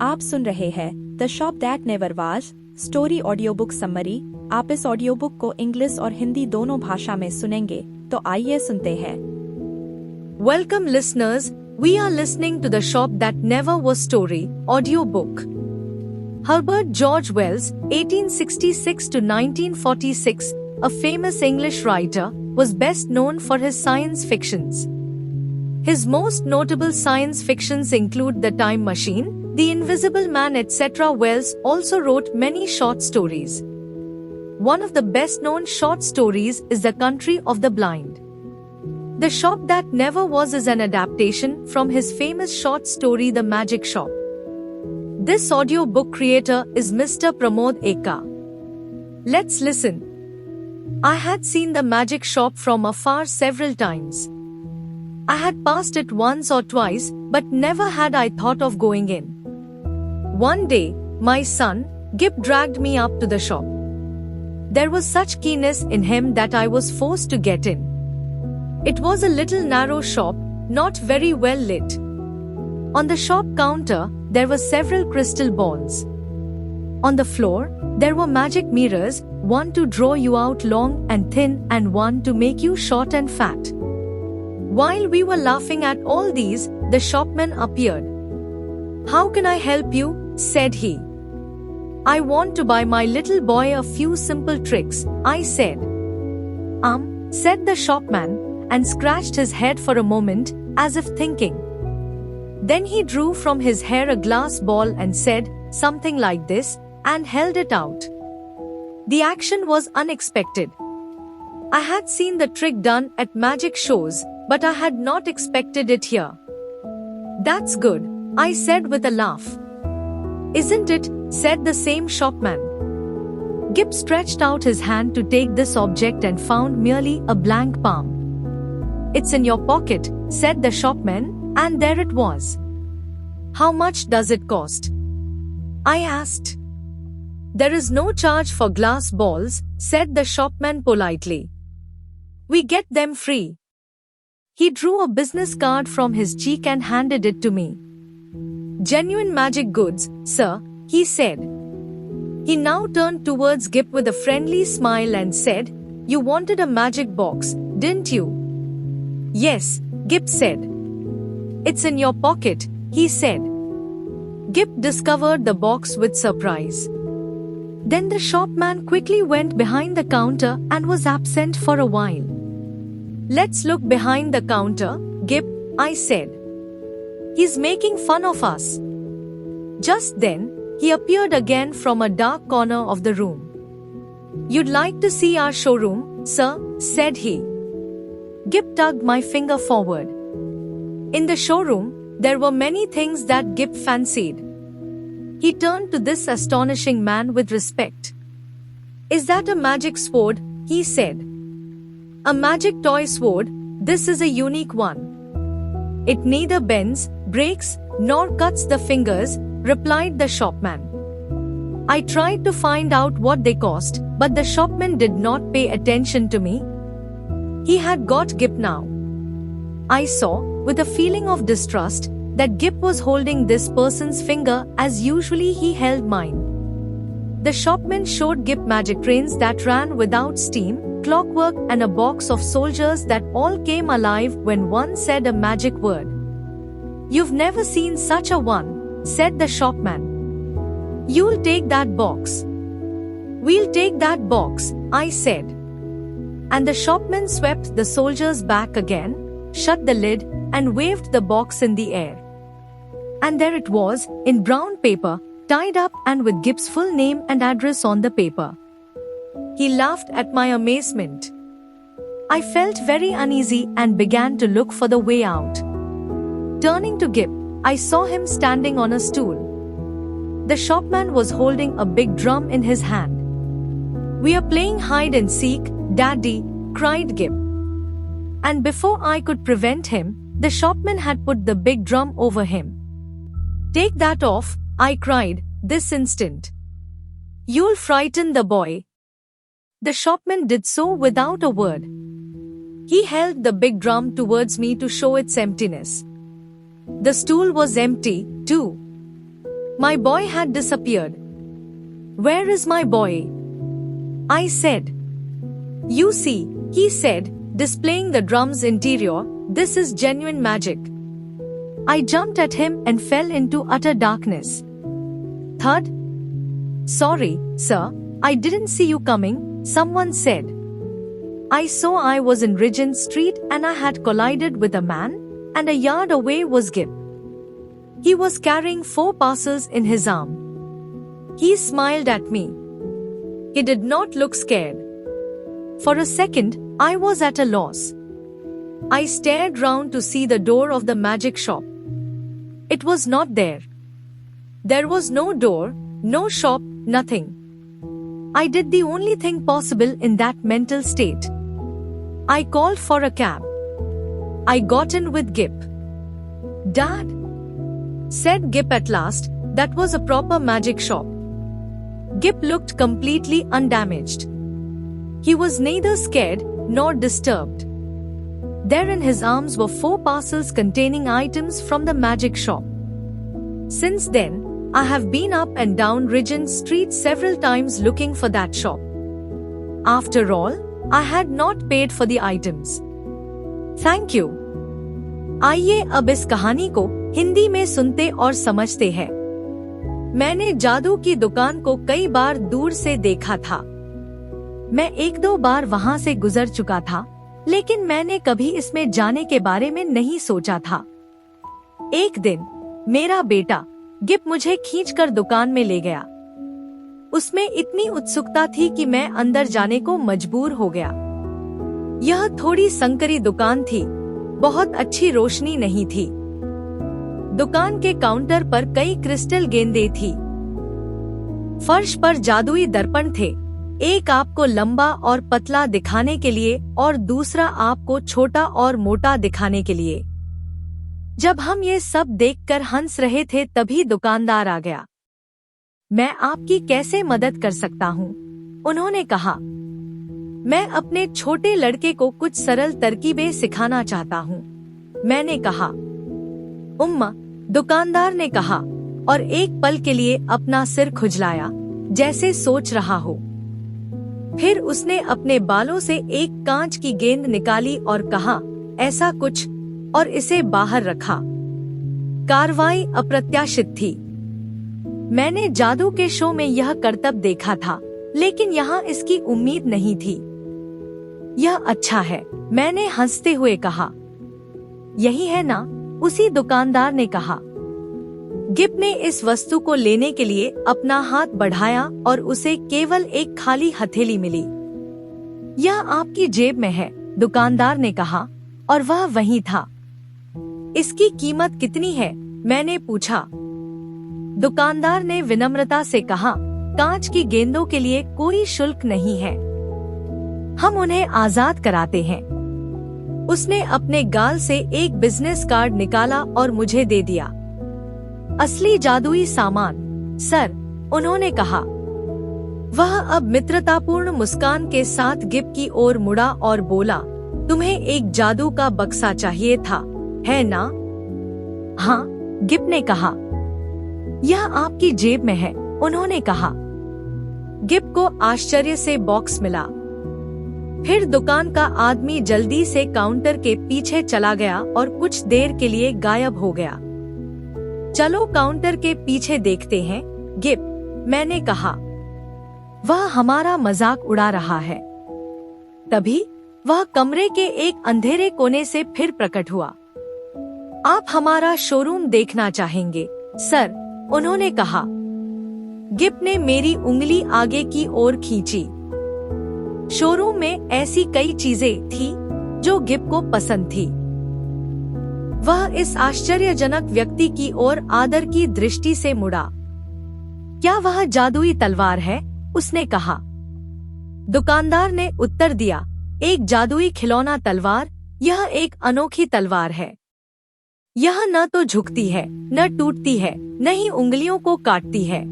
आप सुन रहे हैं the shop that never was story audio book summary. आप इस ऑडियो बुक को इंग्लिश और हिंदी दोनों भाषा में सुनेंगे, तो आइए सुनते हैं। Welcome listeners, we are listening to the Shop That Never Was story audio book. Herbert George Wells, 1866 to 1946, a famous English writer, was best known for his science fictions. His most notable science fictions include The Time Machine, The Invisible Man, etc. Wells also wrote many short stories. One of the best-known short stories is The Country of the Blind. The Shop That Never Was is an adaptation from his famous short story The Magic Shop. This audiobook creator is Mr. Pramod Eka. Let's listen. I had seen the magic shop from afar several times. I had passed it once or twice, but never had I thought of going in. One day, my son, Gip, dragged me up to the shop. There was such keenness in him that I was forced to get in. It was a little narrow shop, not very well lit. On the shop counter, there were several crystal balls. On the floor, there were magic mirrors, one to draw you out long and thin and one to make you short and fat. While we were laughing at all these, the shopman appeared. "How can I help you?" said he. "I want to buy my little boy a few simple tricks," I said. Said the shopman, and scratched his head for a moment, as if thinking. Then he drew from his hair a glass ball and said, something like this, and held it out. The action was unexpected. I had seen the trick done at magic shows, but I had not expected it here. "That's good," I said with a laugh. "Isn't it?" said the same shopman. Gip stretched out his hand to take this object and found merely a blank palm. "It's in your pocket," said the shopman, and there it was. "How much does it cost?" I asked. "There is no charge for glass balls," said the shopman politely. "We get them free." He drew a business card from his cheek and handed it to me. "Genuine magic goods, sir," he said. He now turned towards Gip with a friendly smile and said, "You wanted a magic box, didn't you?" "Yes," Gip said. "It's in your pocket," he said. Gip discovered the box with surprise. Then the shopman quickly went behind the counter and was absent for a while. "Let's look behind the counter, Gip," I said. "He's making fun of us." Just then, he appeared again from a dark corner of the room. "You'd like to see our showroom, sir?" said he. Gip tugged my finger forward. In the showroom, there were many things that Gip fancied. He turned to this astonishing man with respect. "Is that a magic sword?" he said. "A magic toy sword, this is a unique one. It neither bends, breaks, nor cuts the fingers," replied the shopman. I tried to find out what they cost, but the shopman did not pay attention to me. He had got Gip now. I saw, with a feeling of distrust, that Gip was holding this person's finger as usually he held mine. The shopman showed Gip magic trains that ran without steam, clockwork, and a box of soldiers that all came alive when one said a magic word. "You've never seen such a one," said the shopman. "You'll take that box." "We'll take that box," I said. And the shopman swept the soldiers back again, shut the lid, and waved the box in the air. And there it was, in brown paper, tied up and with Gip's full name and address on the paper. He laughed at my amazement. I felt very uneasy and began to look for the way out. Turning to Gip, I saw him standing on a stool. The shopman was holding a big drum in his hand. "We are playing hide and seek, Daddy," cried Gip. And before I could prevent him, the shopman had put the big drum over him. "Take that off," I cried, "this instant. You'll frighten the boy." The shopman did so without a word. He held the big drum towards me to show its emptiness. The stool was empty, too. My boy had disappeared. Where is my boy? I said. You see, he said, displaying the drum's interior, this is genuine magic. I jumped at him and fell into utter darkness. Thud. Sorry, sir, I didn't see you coming, someone said. I saw I was in Regent Street and I had collided with a man, and a yard away was Gip. He was carrying 4 parcels in his arm. He smiled at me. He did not look scared. For a second, I was at a loss. I stared round to see the door of the magic shop. It was not there. There was no door, no shop, nothing. I did the only thing possible in that mental state. I called for a cab. I got in with Gip. Dad, said Gip at last, that was a proper magic shop. Gip looked completely undamaged. He was neither scared nor disturbed. There in his arms were 4 parcels containing items from the magic shop. Since then, I have been up and down Regent Street several times looking for that shop. After all, I had not paid for the items. Thank you. आइए अब इस कहानी को हिंदी में सुनते और समझते हैं। मैंने जादू की दुकान को कई बार दूर से देखा था। मैं 1-2 बार वहां से गुजर चुका था, लेकिन मैंने कभी इसमें जाने के बारे में नहीं सोचा था। एक दिन मेरा बेटा गिप मुझे खींचकर दुकान में ले गया। उसमें इतनी उत्सुकता थी कि मैं अंदर जाने को मजबूर हो गया। यह थोड़ी संकरी दुकान थी, बहुत अच्छी रोशनी नहीं थी। दुकान के काउंटर पर कई क्रिस्टल गेंदें थी। फर्श पर जादुई दर्पण थे, एक आपको लंबा और पतला दिखाने के लिए और दूसरा आपको छोटा और मोटा दिखाने के लिए। जब हम ये सब देखकर हंस रहे थे तभी दुकानदार आ गया। मैं आपकी कैसे मदद कर सकता हूँ? उन्होंने कहा। मैं अपने छोटे लड़के को कुछ सरल तरकीबें सिखाना चाहता हूँ, मैंने कहा। उम्मा, दुकानदार ने कहा और एक पल के लिए अपना सिर खुजलाया, जैसे सोच रहा हो। फिर उसने अपने बालों से एक कांच की गेंद निकाली और कहा, ऐसा कुछ, और इसे बाहर रखा। कार्रवाई अप्रत्याशित थी। मैंने जादू के शो में यह करतब देखा था, लेकिन यहाँ इसकी उम्मीद नहीं थी। यह अच्छा है, मैंने हंसते हुए कहा। यही है ना? उसी दुकानदार ने कहा। गिप ने इस वस्तु को लेने के लिए अपना हाथ बढ़ाया और उसे केवल एक खाली हथेली मिली। यह आपकी जेब में है, दुकानदार ने कहा, और वह वहीं था। इसकी कीमत कितनी है? मैंने पूछा। दुकानदार ने विनम्रता से कहा, कांच की गेंदों के लिए कोई शुल्क नहीं है, हम उन्हें आजाद कराते हैं। उसने अपने गाल से एक बिजनेस कार्ड निकाला और मुझे दे दिया। असली जादुई सामान, सर, उन्होंने कहा। वह अब मित्रतापूर्ण मुस्कान के साथ गिप की ओर मुड़ा और बोला, तुम्हें एक जादू का बक्सा चाहिए था, है ना? हाँ, गिप ने कहा। यह आपकी जेब में है, उन्होंने कहा। गिप को आश्चर्य से बॉक्स मिला। फिर दुकान का आदमी जल्दी से काउंटर के पीछे चला गया और कुछ देर के लिए गायब हो गया। चलो काउंटर के पीछे देखते हैं, गिप, मैंने कहा। वह हमारा मजाक उड़ा रहा है। तभी वह कमरे के एक अंधेरे कोने से फिर प्रकट हुआ। आप हमारा शोरूम देखना चाहेंगे, सर, उन्होंने कहा। गिप ने मेरी उंगली आगे की ओर खींची। शोरूम में ऐसी कई चीजें थी जो गिप को पसंद थी। वह इस आश्चर्यजनक व्यक्ति की ओर आदर की दृष्टि से मुड़ा। क्या वह जादुई तलवार है? उसने कहा। दुकानदार ने उत्तर दिया, एक जादुई खिलौना तलवार, यह एक अनोखी तलवार है। यह न तो झुकती है, न टूटती है, न ही उंगलियों को काटती है।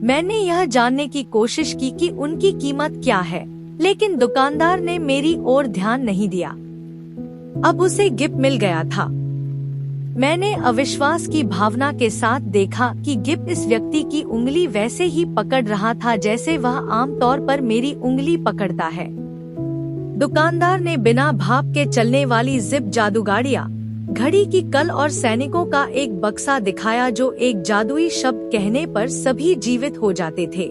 मैंने यह जानने की कोशिश की कि उनकी कीमत क्या है, लेकिन दुकानदार ने मेरी ओर ध्यान नहीं दिया। अब उसे गिफ्ट मिल गया था। मैंने अविश्वास की भावना के साथ देखा कि गिप इस व्यक्ति की उंगली वैसे ही पकड़ रहा था जैसे वह आमतौर पर मेरी उंगली पकड़ता है। दुकानदार ने बिना भाप के चलने वाली जिप जादूगाड़ियाँ, घड़ी की कल और सैनिकों का एक बक्सा दिखाया जो एक जादुई शब्द कहने पर सभी जीवित हो जाते थे।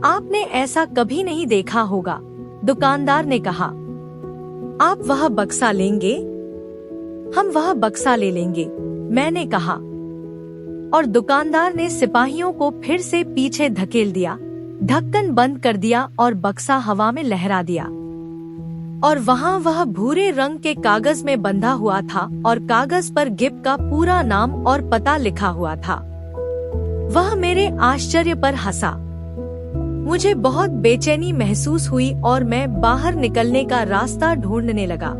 आपने ऐसा कभी नहीं देखा होगा, दुकानदार ने कहा। आप वह बक्सा लेंगे? हम वह बक्सा ले लेंगे, मैंने कहा। और दुकानदार ने सिपाहियों को फिर से पीछे धकेल दिया, ढक्कन बंद कर दिया और बक्सा हवा में लहरा दिया। और वहाँ वह भूरे रंग के कागज में बंधा हुआ था और कागज पर गिप का पूरा नाम और पता लिखा हुआ था। वह मेरे आश्चर्य पर हंसा। मुझे बहुत बेचैनी महसूस हुई और मैं बाहर निकलने का रास्ता ढूंढने लगा।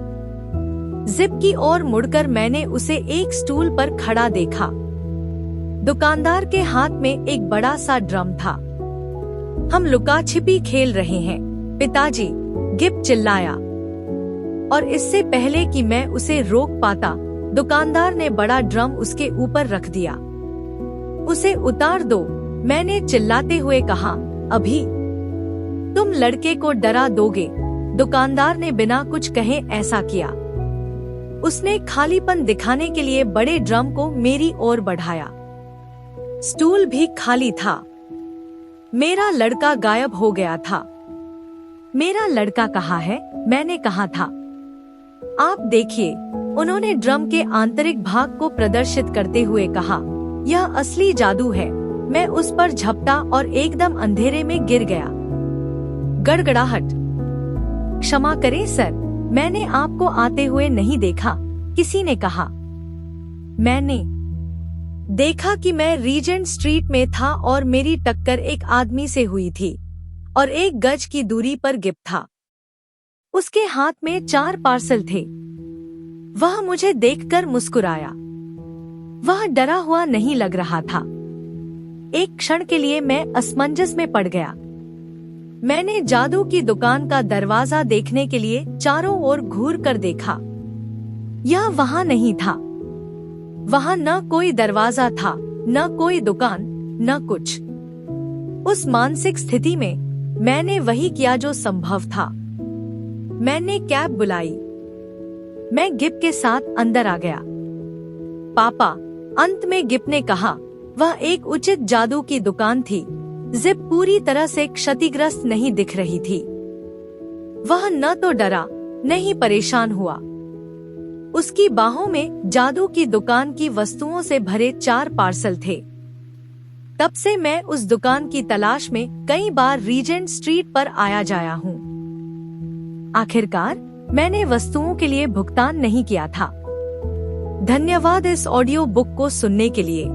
जिप की ओर मुड़कर मैंने उसे एक स्टूल पर खड़ा देखा। दुकानदार के हाथ में एक बड़ा सा ड्रम था। हम लुका छिपी खेल रहे हैं, पिताजी, गिप चिल्लाया। और इससे पहले कि मैं उसे रोक पाता, दुकानदार ने बड़ा ड्रम उसके ऊपर रख दिया। उसे उतार दो, मैंने चिल्लाते हुए कहा। अभी तुम लड़के को डरा दोगे, दुकानदार ने बिना कुछ कहे ऐसा किया। उसने खालीपन दिखाने के लिए बड़े ड्रम को मेरी ओर बढ़ाया। स्टूल भी खाली था। मेरा लड़का गायब हो गया था। मेरा लड़का कहाँ है? मैंने कहा था। आप देखिए, उन्होंने ड्रम के आंतरिक भाग को प्रदर्शित करते हुए कहा। यह असली जादू है। मैं उस पर झपटा और एकदम अंधेरे में गिर गया। गड़गड़ाहट। क्षमा करें सर, मैंने आपको आते हुए नहीं देखा, किसी ने कहा। मैंने देखा कि मैं रीजेंट स्ट्रीट में था और मेरी टक्कर एक आदमी से हुई थी और 1 गज की दूरी पर गिप था। उसके हाथ में 4 पार्सल थे। वह मुझे देखकर मुस्कुराया। वह डरा हुआ नहीं लग रहा था। एक क्षण के लिए मैं असमंजस में पड़ गया। मैंने जादू की दुकान का दरवाजा देखने के लिए चारों ओर घूर कर देखा। यह वहां नहीं था। वहां न कोई दरवाजा था, न कोई दुकान, न कुछ। उस मानसिक स्थिति में मैंने वही किया जो संभव था। मैंने कैब बुलाई। मैं गिप के साथ अंदर आ गया। पापा, अंत में गिप ने कहा। वह एक उचित जादू की दुकान थी। जिप पूरी तरह से क्षतिग्रस्त नहीं दिख रही थी। वह न तो डरा, न ही परेशान हुआ। उसकी बाहों में जादू की दुकान की वस्तुओं से भरे 4 पार्सल थे। तब से मैं उस दुकान की तलाश में कई बार रीजेंट स्ट्रीट पर आया जाया हूँ। आखिरकार मैंने वस्तुओं के लिए भुगतान नहीं किया था। धन्यवाद इस ऑडियो बुक को सुनने के लिए।